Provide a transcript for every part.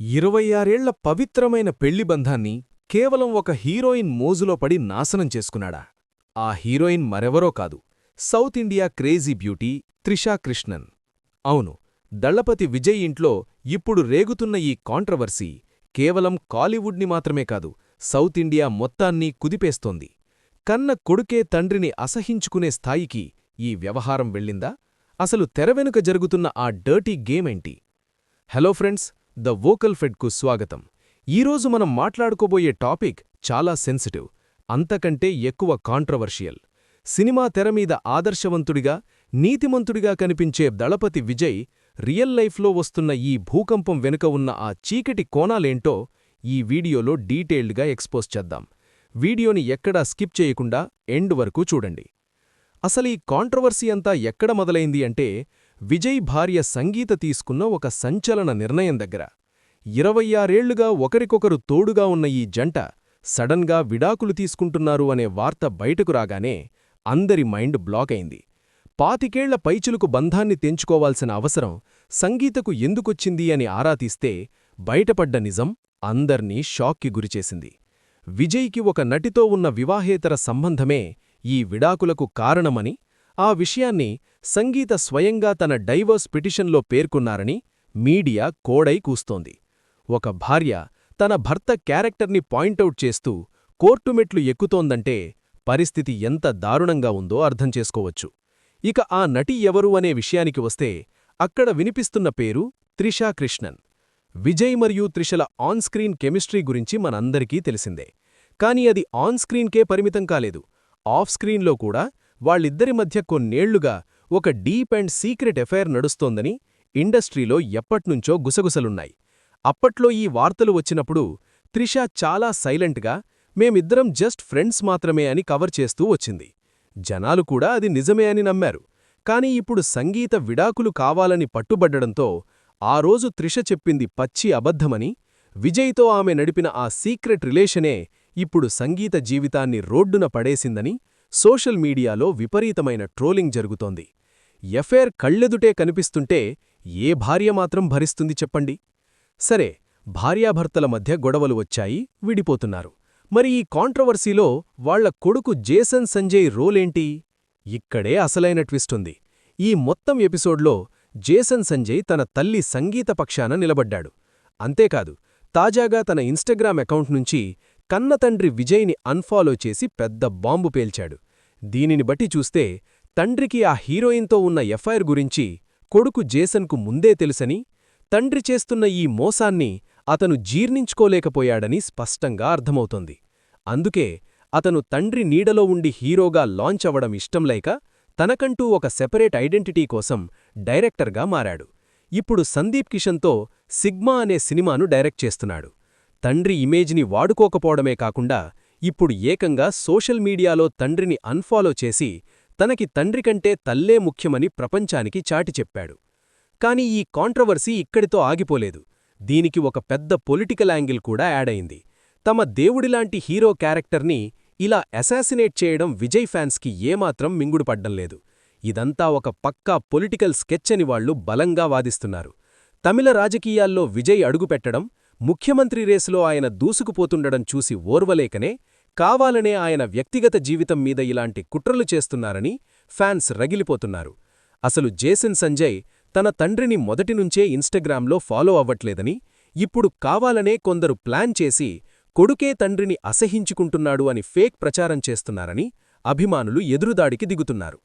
26 ఏళ్ల పవిత్రమైన పెళ్లి బంధాన్ని కేవలం ఒక హీరోయిన్ మోజులో పడి నాశనం చేసుకున్నాడా? ఆ హీరోయిన్ మరెవరో కాదు, south India crazy beauty Trisha Krishnan. అవును, దళ్లపతి విజయ్ ఇంట్లో ఇప్పుడు రేగుతున్న ఈ కాంట్రవర్సీ కేవలం కాలీవుడ్ని మాత్రమే కాదు, సౌత్ ఇండియా మొత్తాన్ని కుదిపేస్తోంది. కన్న కొడుకే తండ్రిని అసహించుకునే స్థాయికి ఈ వ్యవహారం వెళ్ళిందా? అసలు తెరవెనుక జరుగుతున్న ఆ డర్టీ గేమేంటి? హలో ఫ్రెండ్స్, ద వోకల్ ఫెడ్కు స్వాగతం. ఈరోజు మనం మాట్లాడుకోబోయే టాపిక్ చాలా సెన్సిటివ్, అంతకంటే ఎక్కువ కాంట్రవర్షియల్. సినిమా తెరమీద ఆదర్శవంతుడిగా, నీతిమంతుడిగా కనిపించే దళపతి విజయ్ రియల్ లైఫ్లో వస్తున్న ఈ భూకంపం వెనుక ఉన్న ఆ చీకటి కోణాలేంటో ఈ వీడియోలో డీటెయిల్డ్గా ఎక్స్పోజ్ చేద్దాం. వీడియోని ఎక్కడా స్కిప్ చేయకుండా ఎండ్ వరకు చూడండి. అసలీ కాంట్రవర్సీ అంతా ఎక్కడ మొదలైంది అంటే, విజయ్ భార్య సంగీత తీసుకున్న ఒక సంచలన నిర్ణయం దగ్గర. 26 ఏళ్లుగా ఒకరికొకరు తోడుగా ఉన్న ఈ జంట సడన్గా విడాకులు తీసుకుంటున్నారు అనే వార్త బయటకు రాగానే అందరి మైండ్ బ్లాక్ అయింది. 25 ఏళ్ల పైచిలుకు బంధాన్ని తెంచుకోవాల్సిన అవసరం సంగీతకు ఎందుకొచ్చింది అని ఆరా తీస్తే బయటపడ్డ నిజం అందర్నీ షాక్కి గురిచేసింది. విజయ్కి ఒక నటితో ఉన్న వివాహేతర సంబంధమే ఈ విడాకులకు కారణమని, ఆ విషయాన్ని సంగీత స్వయంగా తన డైవర్స్ పిటిషన్లో పేర్కొన్నారని మీడియా కోడై కూస్తోంది. ఒక భార్య తన భర్త క్యారెక్టర్ని పాయింటౌట్ చేస్తూ కోర్టుమెట్లు ఎక్కుతోందంటే పరిస్థితి ఎంత దారుణంగా ఉందో అర్థం చేసుకోవచ్చు. ఇక ఆ నటి ఎవరు అనే విషయానికి వస్తే, అక్కడ వినిపిస్తున్న పేరు త్రిషా కృష్ణన్. విజయ్ మరియు త్రిషల ఆన్ స్క్రీన్ కెమిస్ట్రీ గురించి మనందరికీ తెలిసిందే. కానీ అది ఆన్ స్క్రీన్కే పరిమితం కాలేదు, ఆఫ్ స్క్రీన్లో కూడా వాళ్ళిద్దరి మధ్య కొన్నేళ్లుగా ఒక డీప్ అండ్ సీక్రెట్ ఎఫైర్ నడుస్తోందని ఇండస్ట్రీలో ఎప్పట్నుంచో గుసగుసలున్నాయి. అప్పట్లో ఈ వార్తలు వచ్చినప్పుడు త్రిష చాలా సైలెంట్గా మేమిద్దరం జస్ట్ ఫ్రెండ్స్ మాత్రమే అని కవర్ చేస్తూ వచ్చింది. జనాలు కూడా అది నిజమే అని నమ్మారు. కానీ ఇప్పుడు సంగీత విడాకులు కావాలని పట్టుబడ్డంతో ఆ రోజు త్రిష చెప్పింది పచ్చి అబద్ధమని, విజయ్తో ఆమె నడిపిన ఆ సీక్రెట్ రిలేషనే ఇప్పుడు సంగీత జీవితాన్ని రోడ్డున పడేసిందని సోషల్ మీడియాలో విపరీతమైన ట్రోలింగ్ జరుగుతోంది. ఎఫైర్ కళ్ళెదుటే కనిపిస్తుంటే ఏ భార్య మాత్రం భరిస్తుంది చెప్పండి? సరే, భార్యాభర్తల మధ్య గొడవలు వచ్చాయి, విడిపోతున్నారు. మరి ఈ కాంట్రవర్సీలో వాళ్ల కొడుకు జేసన్ సంజయ్ రోలేంటి? ఇక్కడే అసలైన ట్విస్టుంది. ఈ మొత్తం ఎపిసోడ్లో జేసన్ సంజయ్ తన తల్లి సంగీత పక్షాన నిలబడ్డాడు. అంతేకాదు, తాజాగా తన ఇన్స్టాగ్రామ్ అకౌంట్ నుంచి కన్నతండ్రి విజయ్ని అన్ఫాలో చేసి పెద్ద బాంబు పేల్చాడు. దీనిని బట్టి చూస్తే తండ్రికి ఆ హీరోయిన్తో ఉన్న ఎఫైర్ గురించి కొడుకు జేసన్కు ముందే తెలుసని, తండ్రి చేస్తున్న ఈ మోసాన్ని అతను జీర్ణించుకోలేకపోయాడని స్పష్టంగా అర్థమవుతోంది. అందుకే అతను తండ్రి నీడలో ఉండి హీరోగా లాంచ్ అవ్వడం ఇష్టంలేక తనకంటూ ఒక సెపరేట్ ఐడెంటిటీ కోసం డైరెక్టర్గా మారాడు. ఇప్పుడు సందీప్ కిషన్తో సిగ్మా అనే సినిమాను డైరెక్ట్ చేస్తున్నాడు. తండ్రి ఇమేజ్ని వాడుకోకపోవడమే కాకుండా ఇప్పుడు ఏకంగా సోషల్ మీడియాలో తండ్రిని అన్ఫాలో చేసి తనకి తండ్రికంటే తల్లే ముఖ్యమని ప్రపంచానికి చాటి చెప్పాడు. కాని ఈ కాంట్రవర్సీ ఇక్కడితో ఆగిపోలేదు. దీనికి ఒక పెద్ద పొలిటికల్ యాంగిల్ కూడా యాడయింది. తమ దేవుడిలాంటి హీరో క్యారెక్టర్ని ఇలా అసాసినేట్ చేయడం విజయ్ ఫ్యాన్స్కి ఏమాత్రం మింగుడుపడ్డంలేదు. ఇదంతా ఒక పక్కా పొలిటికల్ స్కెచ్ అని వాళ్లు బలంగా వాదిస్తున్నారు. తమిళ రాజకీయాల్లో విజయ్ అడుగుపెట్టడం, ముఖ్యమంత్రి రేసులో ఆయన దూసుకుపోతుండడం చూసి ఓర్వలేకనే కావాలనే ఆయన వ్యక్తిగత జీవితం మీద ఇలాంటి కుట్రలు చేస్తున్నారని ఫ్యాన్స్ రగిలిపోతున్నారు. అసలు జేసన్ సంజయ్ తన తండ్రిని మొదటినుంచే ఇన్స్టాగ్రామ్లో ఫాలో అవ్వట్లేదని, ఇప్పుడు కావాలనే కొందరు ప్లాన్ చేసి కొడుకే తండ్రిని అసహించుకుంటున్నాడు అని ఫేక్ ప్రచారం చేస్తున్నారని అభిమానులు ఎదురుదాడికి దిగుతున్నారు.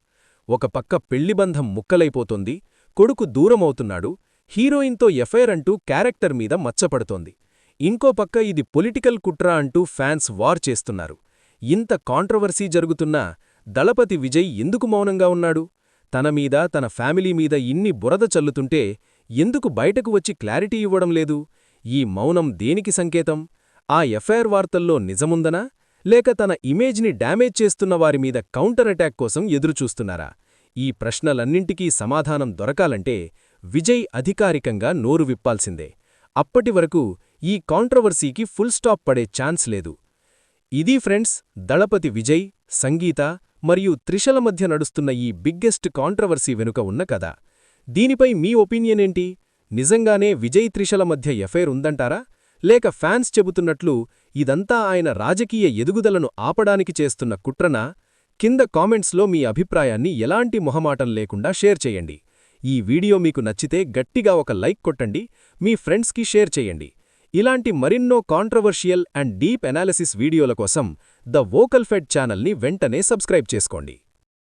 ఒక పక్క పెళ్లిబంధం ముక్కలైపోతోంది, కొడుకు దూరమవుతున్నాడు, హీరోయిన్తో ఎఫైర్ అంటూ క్యారెక్టర్ మీద మచ్చపడుతోంది. ఇంకో పక్క ఇది పొలిటికల్ కుట్ర అంటూ ఫ్యాన్స్ వార్ చేస్తున్నారు. ఇంత కాంట్రవర్సీ జరుగుతున్నా దళపతి విజయ్ ఎందుకు మౌనంగా ఉన్నాడు? తన మీద, తన ఫ్యామిలీ మీద ఇన్ని బురద చల్లుతుంటే ఎందుకు బయటకు వచ్చి క్లారిటీ ఇవ్వడం లేదు? ఈ మౌనం దేనికి సంకేతం? ఆ ఎఫైర్ వార్తల్లో నిజముందనా? లేక తన ఇమేజ్ని డ్యామేజ్ చేస్తున్న వారిమీద కౌంటర్ అటాక్ కోసం ఎదురుచూస్తున్నారా? ఈ ప్రశ్నలన్నింటికీ సమాధానం దొరకాలంటే విజయ్ అధికారికంగా నోరు విప్పాల్సిందే. అప్పటివరకు ఈ కాంట్రవర్సీకి ఫుల్ స్టాప్ పడే ఛాన్స్ లేదు. ఇది ఫ్రెండ్స్, దళపతి విజయ్, సంగీత మరియు త్రిషల మధ్య నడుస్తున్న ఈ బిగ్గెస్ట్ కాంట్రవర్సీ వెనుక ఉన్న కథ. దీనిపై మీ ఒపీనియన్ ఏంటి? నిజంగానే విజయ్ త్రిషల మధ్య ఎఫైర్ ఉందంటారా? లేక ఫ్యాన్స్ చెబుతున్నట్లు ఇదంతా ఆయన రాజకీయ ఎదుగుదలను ఆపడానికి చేస్తున్న కుట్రనా? కింద కామెంట్స్లో మీ అభిప్రాయాన్ని ఎలాంటి మొహమాటం లేకుండా షేర్ చేయండి. ఈ వీడియో మీకు నచ్చితే గట్టిగా ఒక లైక్ కొట్టండి, మీ ఫ్రెండ్స్కి షేర్ చేయండి. ఇలాంటి మరిన్నో కాంట్రవర్షియల్ అండ్ డీప్ ఎనాలిసిస్ వీడియోల కోసం ద వోకల్ ఫెడ్ ఛానల్ని వెంటనే సబ్స్క్రైబ్ చేసుకోండి.